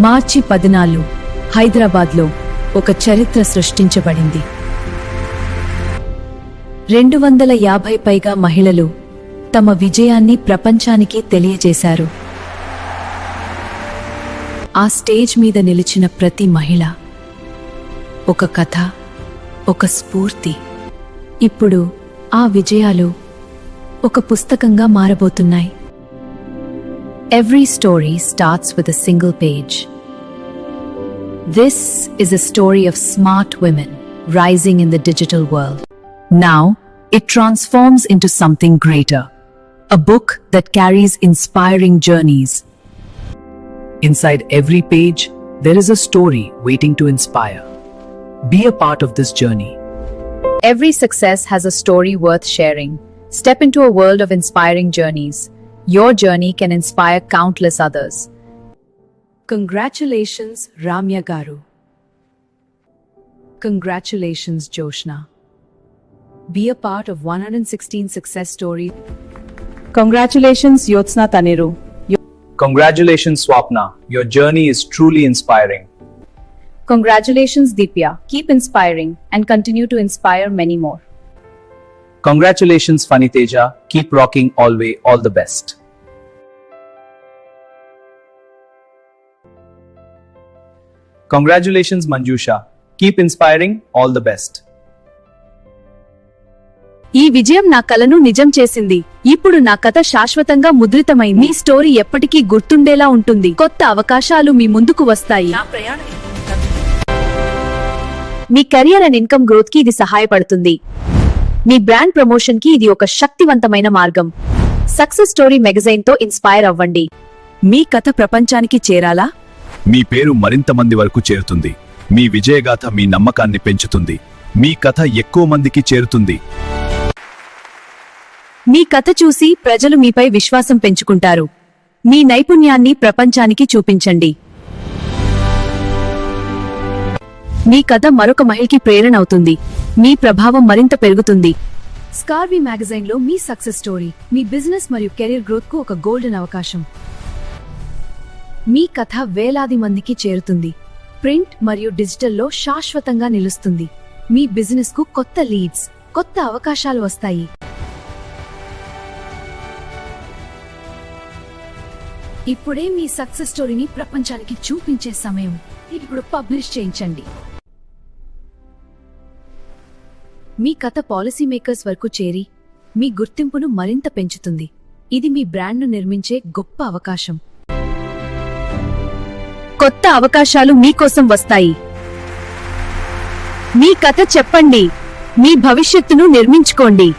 మార్చి 14 హైదరాబాద్లో ఒక చరిత్ర సృష్టించబడింది. 250 పైగా మహిళలు తమ విజయాన్ని ప్రపంచానికి తెలియజేశారు. ఆ స్టేజ్ మీద నిలిచిన ప్రతి మహిళ ఒక కథ, ఒక స్ఫూర్తి. ఇప్పుడు ఆ విజయాలు ఒక పుస్తకంగా మారబోతున్నాయి. Every story starts with a single page. This is a story of smart women rising in the digital world. Now, it transforms into something greater. A book that carries inspiring journeys. Inside every page, there is a story waiting to inspire. Be a part of this journey. Every success has a story worth sharing. Step into a world of inspiring journeys. Your journey can inspire countless others. Congratulations, Ramya Garu. Congratulations, Joshna. Be a part of 116 success stories. Congratulations, Yotsna Taneru. Congratulations, Swapna. Your journey is truly inspiring. Congratulations, Deepya. Keep inspiring and continue to inspire many more. Congratulations, Faniteja. Keep rocking always. All the best. Congratulations, Manjusha. Keep inspiring. All the best. ఈ విజయం నా కలను నిజం చేసింది. ఇప్పుడు నా కథ శాశ్వతంగా ముద్రితమైంది. మీ స్టోరీ ఎప్పటికీ గుర్తుండేలా ఉంటుంది. కొత్త అవకాశాలు మీ ముందుకు వస్తాయి. మీ కెరియర్ అండ్ ఇన్కమ్ గ్రోత్ కి ఇది సహాయపడుతుంది. మీ బ్రాండ్ ప్రమోషన్ కి ఇది ఒక శక్తివంతమైన మార్గం. సక్సెస్ స్టోరీ మెగజైన్ తో ఇన్స్పైర్ అవ్వండి. మీ కథ ప్రపంచానికి చేరాలా? మీ పేరు మరింత మంది వరకు చేరుతుంది. మీ విజయగాథ మీ నమ్మకాన్ని పెంచుతుంది. మీ కథ ఎక్కువ మందికి చేరుతుంది. మీ కథ చూసి ప్రజలు మీపై విశ్వాసం పెంచుకుంటారు. మీ నైపుణ్యాన్ని ప్రపంచానికి చూపించండి. మీ కథ మరొక మహిళకి ప్రేరణ అవుతుంది. మీ ప్రభావం మరింత పెరుగుతుంది. స్కార్వీ మ్యాగజైన్లో మీ సక్సెస్ స్టోరీ, మీ బిజినెస్ మరియు కెరీర్ గ్రోత్ కు ఒక గోల్డెన్ అవకాశం. మీ కథ వేలాది మందికి చేరుతుంది. ప్రింట్ మరియు డిజిటల్లో శాశ్వతంగా నిలుస్తుంది. మీ బిజినెస్ కు కొత్త లీడ్స్, కొత్త అవకాశాలు వస్తాయి. ఇప్పుడే మీ సక్సెస్ స్టోరీని ప్రపంచానికి చూపించే సమయం. ఇప్పుడు పబ్లిష్ చేయించండి. మీ కథ పాలసీ మేకర్స్ వరకు చేరి మీ గుర్తింపును మరింత పెంచుతుంది. ఇది మీ బ్రాండ్ను నిర్మించే గొప్ప అవకాశం. కొత్త అవకాశాలు మీకోసం వస్తాయి. మీ కథ చెప్పండి. మీ భవిష్యత్తును నిర్మించుకోండి.